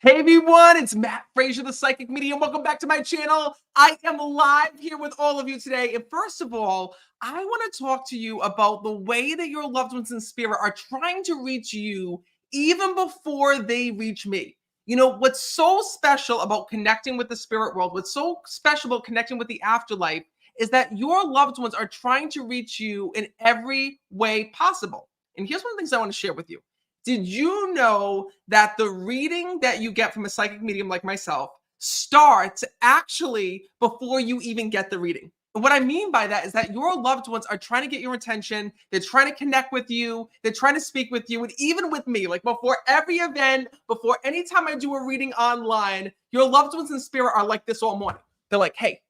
Hey everyone, it's Matt Frazier, the Psychic Medium. Welcome back to my channel. I am live here with all of you today. And first of all, I want to talk to you about the way that your loved ones in spirit are trying to reach you even before they reach me. You know, what's so special about connecting with the spirit world, what's so special about connecting with the afterlife is that your loved ones are trying to reach you in every way possible. And here's one of the things I want to share with you. Did you know that the reading that you get from a psychic medium like myself starts actually before you even get the reading? And what I mean by that is that your loved ones are trying to get your attention. They're trying to connect with you. They're trying to speak with you. And even with me, like before every event, before any time I do a reading online, your loved ones in spirit are like this all morning. They're like, hey,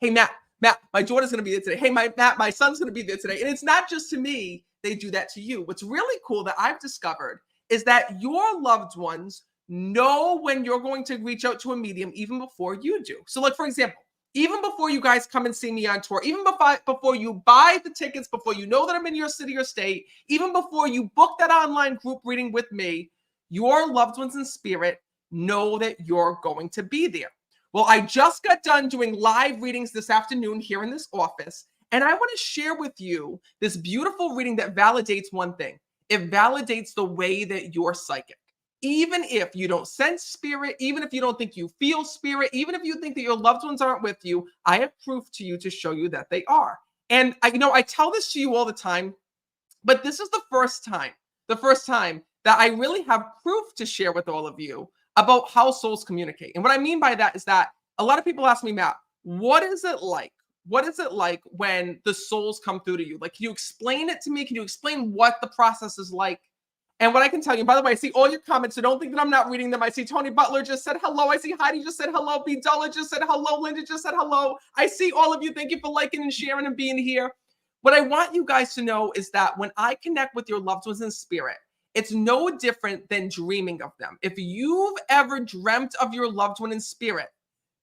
Matt, my daughter's going to be there today. Hey, Matt, my son's going to be there today. And it's not just to me. They do that to you. What's really cool that I've discovered is that your loved ones know when you're going to reach out to a medium even before you do. So like, for example, even before you guys come and see me on tour, even before you buy the tickets, before you know that I'm in your city or state, even before you book that online group reading with me, your loved ones in spirit know that you're going to be there. Well, I just got done doing live readings this afternoon here in this office. And I want to share with you this beautiful reading that validates one thing. It validates the way that you're psychic. Even if you don't sense spirit, even if you don't think you feel spirit, even if you think that your loved ones aren't with you, I have proof to you to show you that they are. And I tell this to you all the time, but this is the first time that I really have proof to share with all of you about how souls communicate. And what I mean by that is that a lot of people ask me, Matt, what is it like? What is it like when the souls come through to you? Like, can you explain it to me? Can you explain what the process is like? And what I can tell you, by the way, I see all your comments, so don't think that I'm not reading them. I see Tony Butler just said hello. I see Heidi just said hello. B. Dulla just said hello. Linda just said hello. I see all of you. Thank you for liking and sharing and being here. What I want you guys to know is that when I connect with your loved ones in spirit, it's no different than dreaming of them. If you've ever dreamt of your loved one in spirit,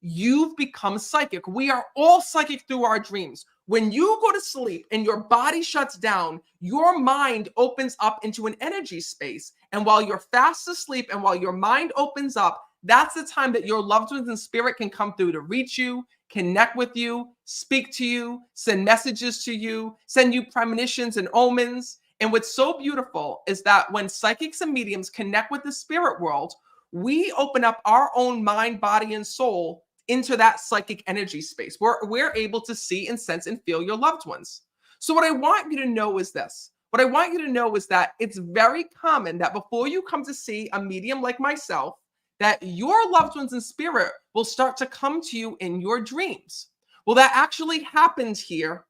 you've become psychic. We are all psychic through our dreams. When you go to sleep and your body shuts down, your mind opens up into an energy space. And while you're fast asleep and while your mind opens up, that's the time that your loved ones in spirit can come through to reach you, connect with you, speak to you, send messages to you, send you premonitions and omens. And what's so beautiful is that when psychics and mediums connect with the spirit world, we open up our own mind, body, and soul into that psychic energy space where we're able to see and sense and feel your loved ones. So what I want you to know is this. What I want you to know is that it's very common that before you come to see a medium like myself, that your loved ones in spirit will start to come to you in your dreams. Well, that actually happened here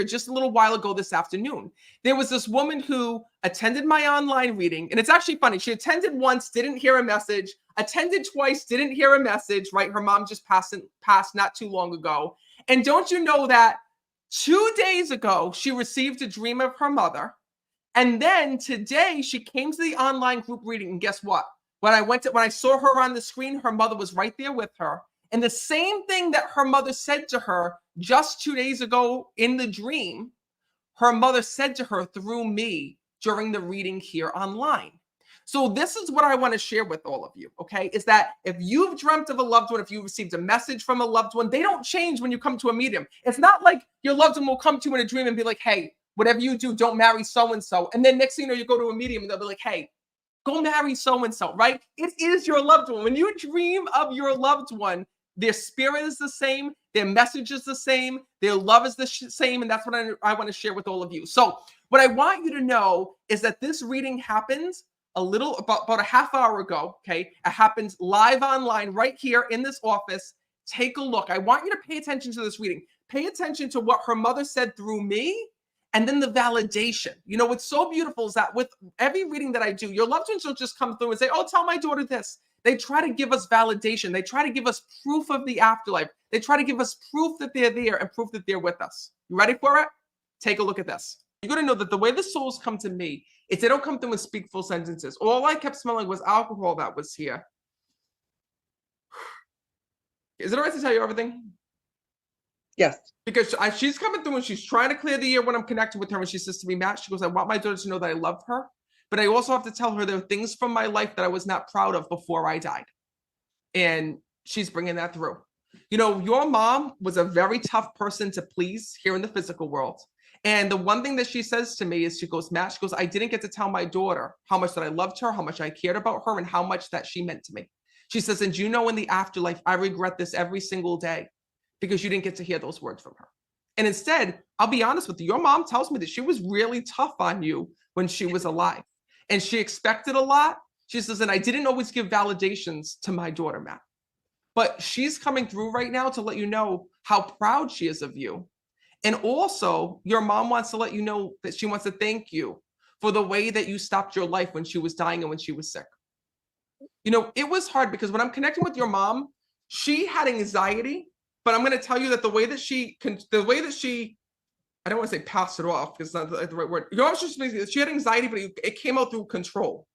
just a little while ago this afternoon. There was this woman who attended my online reading, and it's actually funny. She attended once, didn't hear a message, attended twice, didn't hear a message, right? Her mom just passed not too long ago. And don't you know that 2 days ago, she received a dream of her mother. And then today she came to the online group reading, and guess what? When I saw her on the screen, her mother was right there with her. And the same thing that her mother said to her just 2 days ago in the dream, her mother said to her through me during the reading here online. So this is what I want to share with all of you, okay? Is that if you've dreamt of a loved one, if you received a message from a loved one, they don't change when you come to a medium. It's not like your loved one will come to you in a dream and be like, hey, whatever you do, don't marry so-and-so. And then next thing you know, you go to a medium and they'll be like, hey, go marry so-and-so, right? It is your loved one. When you dream of your loved one, their spirit is the same, their message is the same, their love is the same, and that's what I want to share with all of you. So what I want you to know is that this reading happens about a half hour ago, okay? It happens live online right here in this office. Take a look. I want you to pay attention to this reading. Pay attention to what her mother said through me, and then the validation. You know, what's so beautiful is that with every reading that I do, your loved ones don't just come through and say, oh, tell my daughter this. They try to give us validation. They try to give us proof of the afterlife. They try to give us proof that they're there and proof that they're with us. You ready for it? Take a look at this. You're going to know that the way the souls come to me is they don't come through and speak full sentences. All I kept smelling was alcohol that was here. Is it all right to tell you everything? Yes. Because she's coming through and she's trying to clear the air when I'm connected with her. And she says to me, Matt, she goes, I want my daughter to know that I love her, but I also have to tell her there are things from my life that I was not proud of before I died. And she's bringing that through. You know, your mom was a very tough person to please here in the physical world. And the one thing that she says to me is she goes, Matt, she goes, I didn't get to tell my daughter how much that I loved her, how much I cared about her, and how much that she meant to me. She says, and you know, in the afterlife, I regret this every single day because you didn't get to hear those words from her. And instead, I'll be honest with you, your mom tells me that she was really tough on you when she was alive. And she expected a lot. She says, and I didn't always give validations to my daughter, Matt. But she's coming through right now to let you know how proud she is of you. And also, your mom wants to let you know that she wants to thank you for the way that you stopped your life when she was dying and when she was sick. You know, it was hard because when I'm connecting with your mom, she had anxiety, but I'm going to tell you that the way that she, I don't want to say passed it off because it's not the right word. Your mom, she had anxiety, but it came out through control.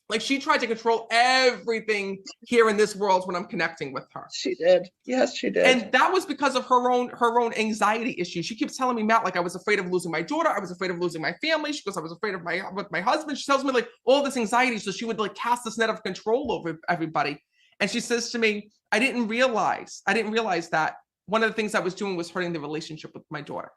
Like she tried to control everything here in this world when I'm connecting with her. She did. Yes, she did. And that was because of her own anxiety issues. She keeps telling me, Matt, like I was afraid of losing my daughter. I was afraid of losing my family. She goes, I was afraid of with my husband. She tells me like all this anxiety. So she would like cast this net of control over everybody. And she says to me, I didn't realize that one of the things I was doing was hurting the relationship with my daughter.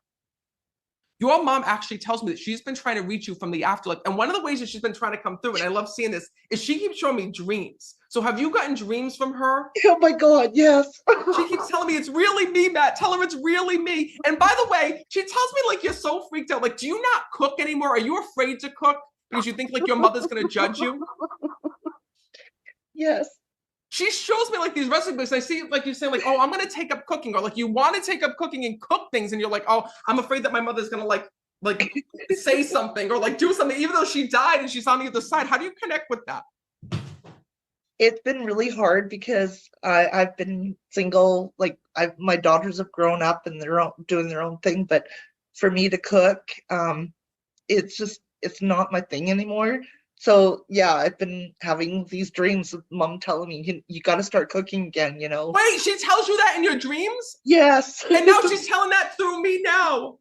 Your mom actually tells me that she's been trying to reach you from the afterlife. And one of the ways that she's been trying to come through, and I love seeing this, is she keeps showing me dreams. So have you gotten dreams from her? Oh my God, yes. She keeps telling me it's really me, Matt. Tell her it's really me. And by the way, she tells me like you're so freaked out. Like, do you not cook anymore? Are you afraid to cook because you think like your mother's going to judge you? Yes. She shows me like these recipes. I see like you say like, oh, I'm going to take up cooking, or like you want to take up cooking and cook things. And you're like, oh, I'm afraid that my mother's going to like say something or like do something, even though she died and she's on the other side. How do you connect with that? It's been really hard because I've been single. Like my daughters have grown up and they're doing their own thing. But for me to cook, it's not my thing anymore. So yeah, I've been having these dreams of mom telling me, you got to start cooking again, you know. Wait, she tells you that in your dreams? Yes. And now she's telling that through me now.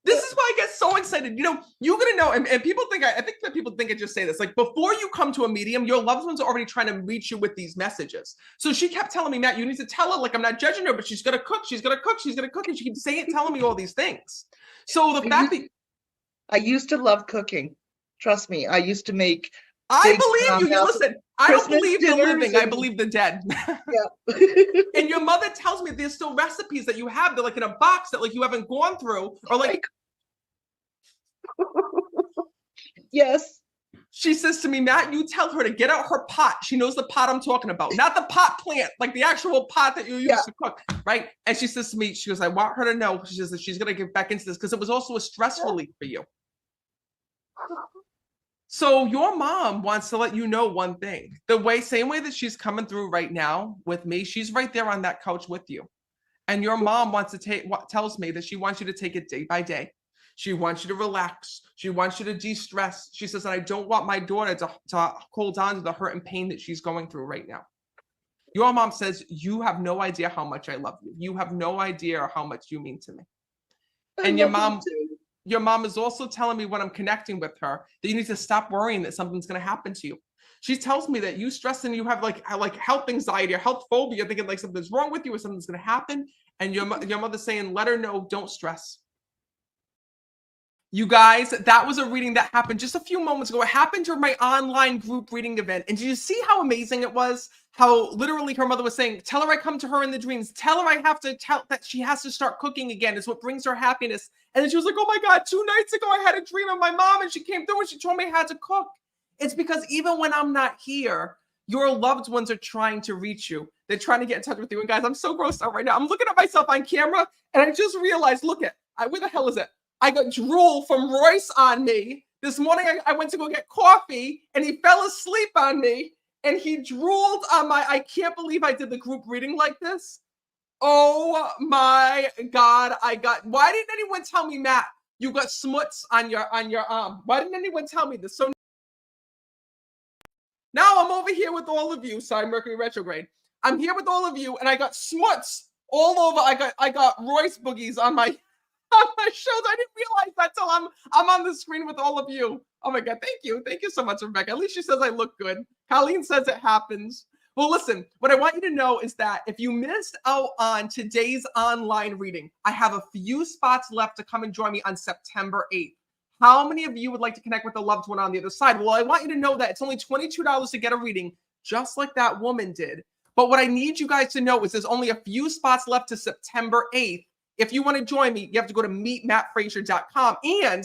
This is why I get so excited. You know, you're going to know, and people think, I think that people think I just say this, like before you come to a medium, your loved ones are already trying to reach you with these messages. So she kept telling me, Matt, you need to tell her, like, I'm not judging her, but she's going to cook, she's going to cook, she's going to cook. And she keeps telling me all these things. So the fact that I used to love cooking. Trust me, I used to make. I believe you. Listen, I don't believe the living. I believe the dead. Yeah. And your mother tells me there's still recipes that you have. They're like in a box that like you haven't gone through, or like. Yes. She says to me, Matt, you tell her to get out her pot. She knows the pot I'm talking about, not the pot plant, like the actual pot that you use to cook, right? And she says to me, she goes, I want her to know. She says that she's going to get back into this because it was also a stress relief for you. So your mom wants to let you know one thing. Same way that she's coming through right now with me, she's right there on that couch with you. And your mom tells me that she wants you to take it day by day. She wants you to relax. She wants you to de-stress. She says that I don't want my daughter to hold on to the hurt and pain that she's going through right now. Your mom says, you have no idea how much I love you. You have no idea how much you mean to me. And your mom is also telling me when I'm connecting with her that you need to stop worrying that something's going to happen to you. She tells me that you stress and you have like health anxiety or health phobia, thinking like something's wrong with you or something's going to happen. And your mother's saying, let her know, don't stress. You guys, that was a reading that happened just a few moments ago. It happened during my online group reading event. And did you see how amazing it was? How literally her mother was saying, tell her I come to her in the dreams. Tell her I have to tell that she has to start cooking again. It's what brings her happiness. And then she was like, oh my God, 2 nights ago, I had a dream of my mom and she came through and she told me how to cook. It's because even when I'm not here, your loved ones are trying to reach you. They're trying to get in touch with you. And guys, I'm so grossed out right now. I'm looking at myself on camera and I just realized, look at, where the hell is it? I got drool from Royce on me. This morning, I went to go get coffee and he fell asleep on me and he drooled on I can't believe I did the group reading like this. Oh my God. Why didn't anyone tell me, Matt, you got smuts on your arm? Why didn't anyone tell me this? So now I'm over here with all of you. Sorry, Mercury retrograde. I'm here with all of you and I got smuts all over. I got Royce boogies on my on my shows. I didn't realize that till I'm on the screen with all of you. Oh my God, thank you. Thank you so much, Rebecca. At least she says I look good. Colleen says it happens. Well, listen, what I want you to know is that if you missed out on today's online reading, I have a few spots left to come and join me on September 8th. How many of you would like to connect with a loved one on the other side? Well, I want you to know that it's only $22 to get a reading, just like that woman did. But what I need you guys to know is there's only a few spots left to September 8th. If you want to join me, you have to go to meetmattfrazier.com. And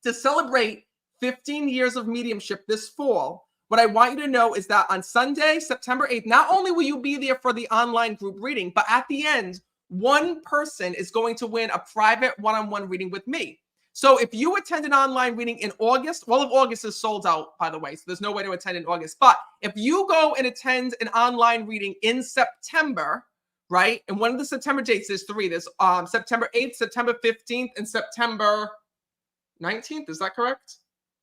to celebrate 15 years of mediumship this fall, what I want you to know is that on Sunday, September 8th, not only will you be there for the online group reading, but at the end, one person is going to win a private one-on-one reading with me. So if you attend an online reading in August, all of August is sold out, by the way, so there's no way to attend in August. But if you go and attend an online reading in September, right? And one of the September dates, there's three. There's September 8th, September 15th, and September 19th. Is that correct?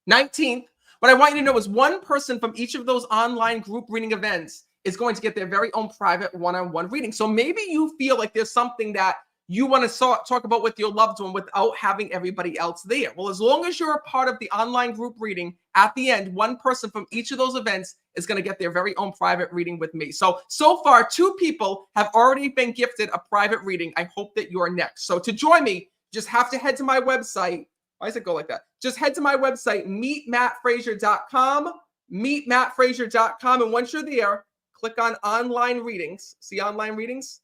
19th. What I want you to know is one person from each of those online group reading events is going to get their very own private one-on-one reading. So maybe you feel like there's something that you want to talk about with your loved one without having everybody else there. Well, as long as you're a part of the online group reading, at the end, one person from each of those events is going to get their very own private reading with me. So far, 2 people have already been gifted a private reading. I hope that you're next. So to join me, just have to head to my website. Why does it go like that? Just head to my website, meetmattfrazier.com, meetmattfrazier.com. And once you're there, click on online readings. See online readings?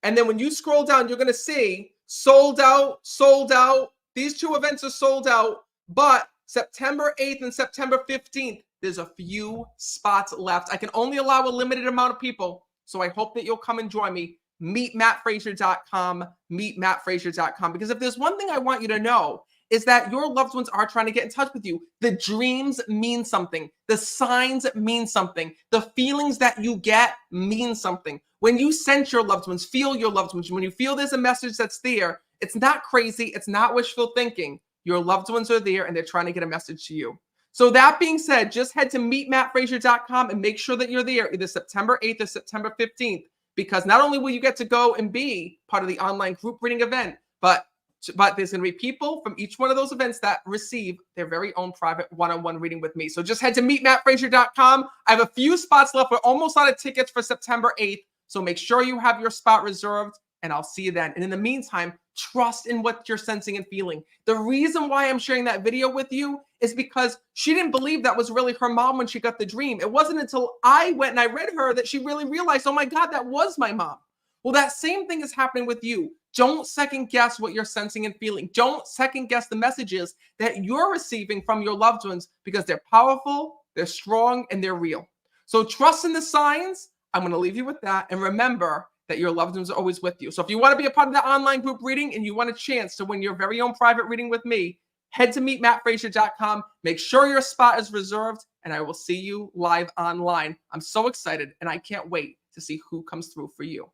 And then when you scroll down, you're going to see sold out, sold out. These 2 events are sold out, but September 8th and September 15th, there's a few spots left. I can only allow a limited amount of people. So I hope that you'll come and join me. Meetmattfrazier.com, meetmattfrazier.com. Because if there's one thing I want you to know, is that your loved ones are trying to get in touch with you. The dreams mean something. The signs mean something. The feelings that you get mean something. When you sense your loved ones, feel your loved ones, when you feel there's a message that's there, it's not crazy. It's not wishful thinking. Your loved ones are there and they're trying to get a message to you. So that being said, just head to meetmattfrazier.com and make sure that you're there either September 8th or September 15th, because not only will you get to go and be part of the online group reading event, but there's going to be people from each one of those events that receive their very own private one-on-one reading with me. So just head to meetmattfrazier.com. I have a few spots left. We're almost out of tickets for September 8th. So make sure you have your spot reserved, and I'll see you then. And in the meantime, trust in what you're sensing and feeling. The reason why I'm sharing that video with you is because she didn't believe that was really her mom when she got the dream. It wasn't until I went and I read her that she really realized, oh my God, that was my mom. Well, that same thing is happening with you. Don't second guess what you're sensing and feeling. Don't second guess the messages that you're receiving from your loved ones, because they're powerful, they're strong, and they're real. So trust in the signs. I'm going to leave you with that. And remember that your loved ones are always with you. So if you want to be a part of the online group reading and you want a chance to win your very own private reading with me, head to meetmattfrazier.com. Make sure your spot is reserved, and I will see you live online. I'm so excited, and I can't wait to see who comes through for you.